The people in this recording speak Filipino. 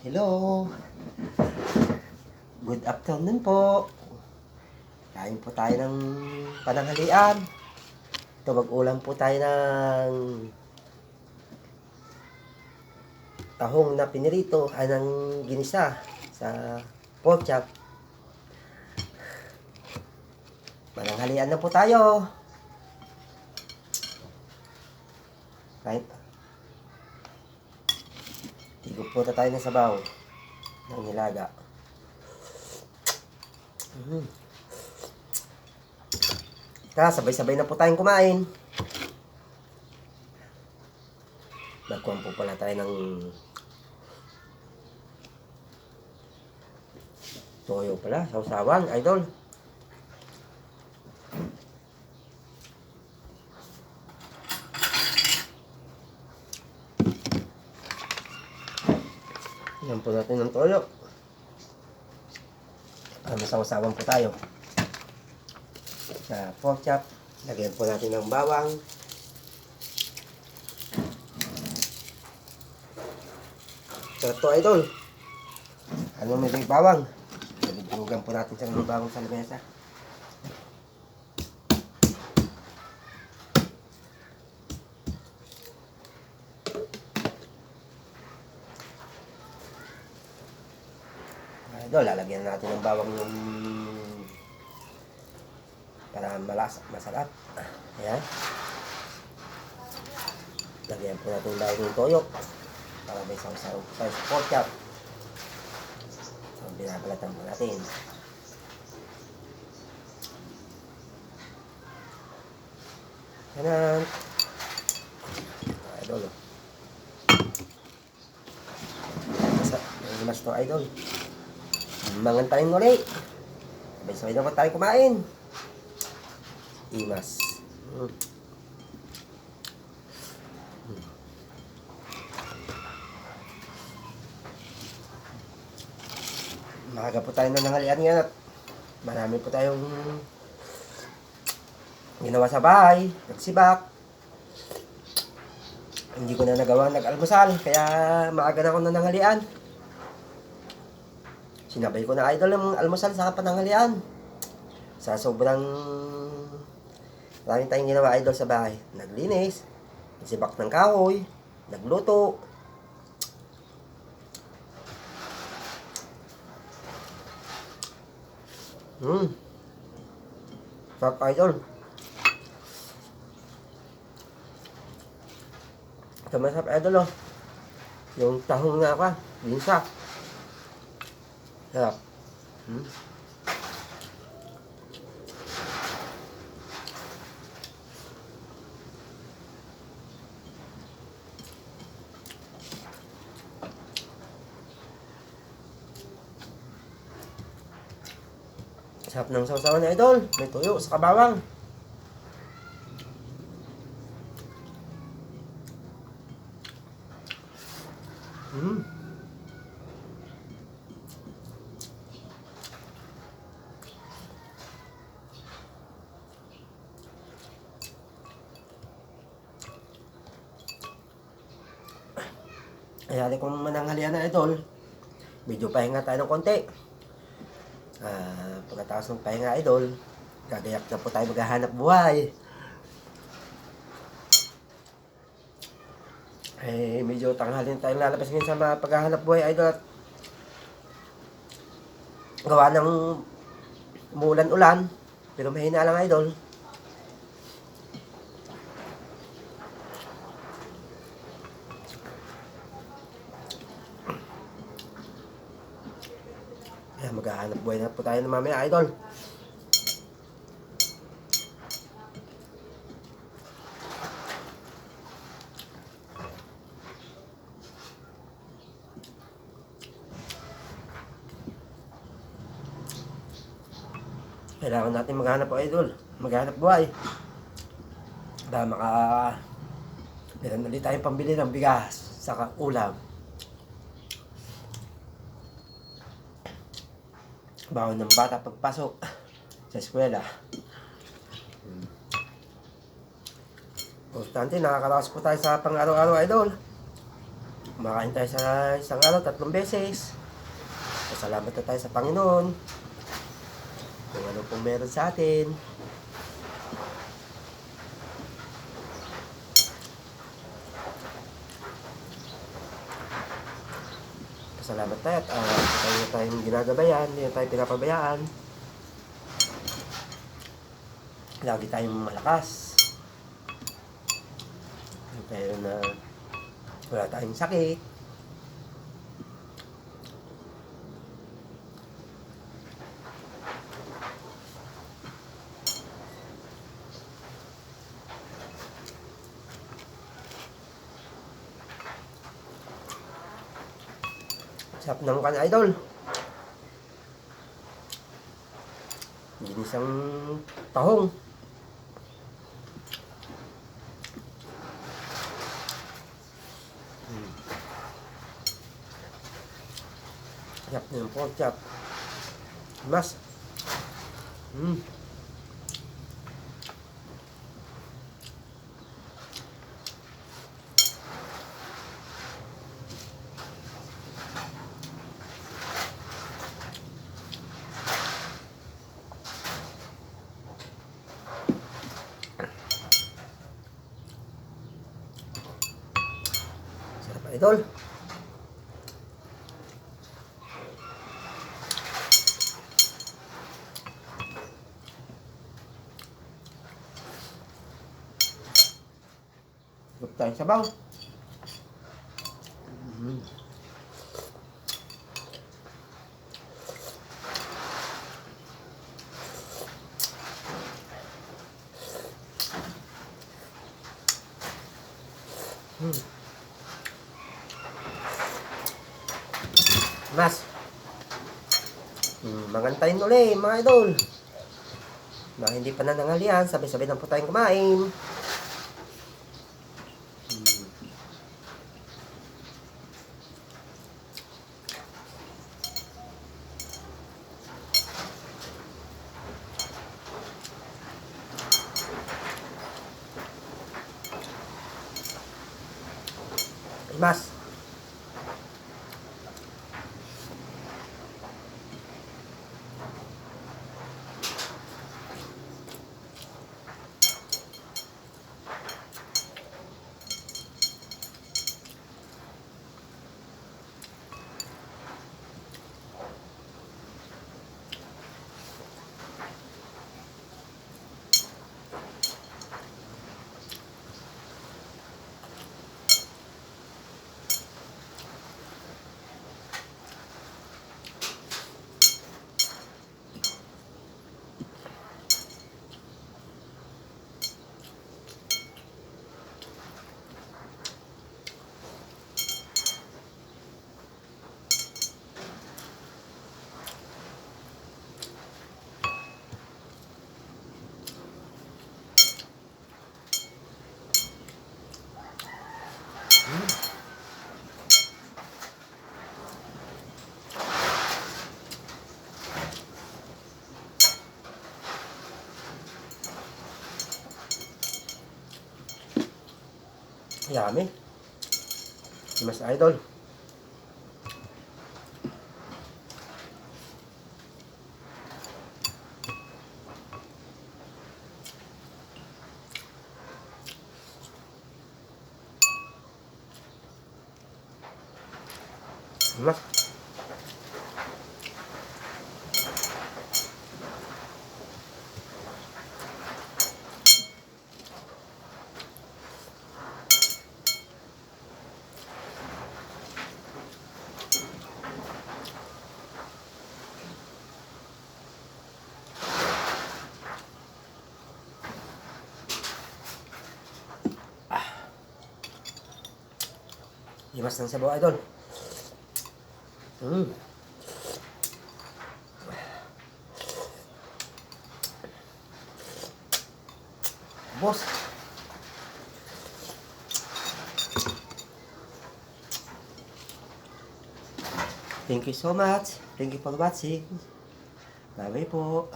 Hello. Good afternoon po. Kain po tayo ng pananghalian. Ito, mag-ulam po tayo ng tahong na pinirito, ng ginisa sa pork chop. Pananghalian na po tayo. Kain. Tigup po tayo ng sabaw ng nilaga. Sabay-sabay na po tayong kumain. Nagkuhan po pala tayo ng toyo pala, sausawan, idol. Yan po natin ng toyo. May sausawan po tayo. Sa pork chop, lagyan po natin ng bawang. Sarap to, idol. Ano may bawang? Dugan po natin sa bawang sa lamesa. Idol, lalagyan natin ng bawang yung para masarap. Ayan. Lagyan po natin bawang yung toyo para may sausaw sa pork chop. So, binabalatan po natin. Ayan. Idol. Mas to, idol. Mangan tayong ulit. Sabay-sabay na po tayo kumain. Imas. Maaga po tayo na nanghalian nga at marami po tayong ginawa sa bahay. Nagsibak. Hindi ko na nagawa nag-almusal kaya maaga na ako na nanghalian. Sinabay ko na, idol, ang almusal sa pananghalian. Sa sobrang maraming tayong ginawa, idol, sa bahay. Naglinis, nagsibak ng kahoy, nagluto. Sarap, idol. Ito masarap, idol, oh. Yung tahong nga ka, ginsa. Sarap. Sarap ng sausawan na, idol. May tuyo sa kabawang. Ayari kong mananghalian na, idol. Medyo pahinga tayo ng konti. Pagkatapos ng pahinga, idol, gagayak na po tayo maghahanap buhay. Medyo tanghalin tayong lalabas ngayon sa mga paghahanap buhay, idol. At gawa ng umulan-ulan, pero mahina lang, idol. Maghahanap buhay na po tayo ng mamaya, idol. Kailangan natin maghanap po, idol. Maghanap buhay. Para meron ulit tayong pambili ng bigas sa ulam. Bawon ng bata pagpasok sa eskwela. Importante, nakakaraos po tayo sa pang-araw-araw, idol. Kumakain tayo sa isang araw, 3 beses. Pasalamat na tayo sa Panginoon. Kung ano pong meron sa atin. Pasalamat tayo at tayo na tayong ginagabayan, hindi na tayo pinapabayaan. Lagi tayong malakas. Pero na wala tayong sakit. Sarap ng kan idol. Ginisang tahong. Sarap na yung pork chop. Mas. Sarap idol. Huwag tayong sabaw. Mas. Mangantayin ulit mga idol. Na hindi pa nananghalian, sabay-sabay na po tayong kumain. Mas. Yummy. Mas idol. Mas. Imas ng sabaw idol. Boss. Thank you so much. Thank you for watching. Bye-bye po.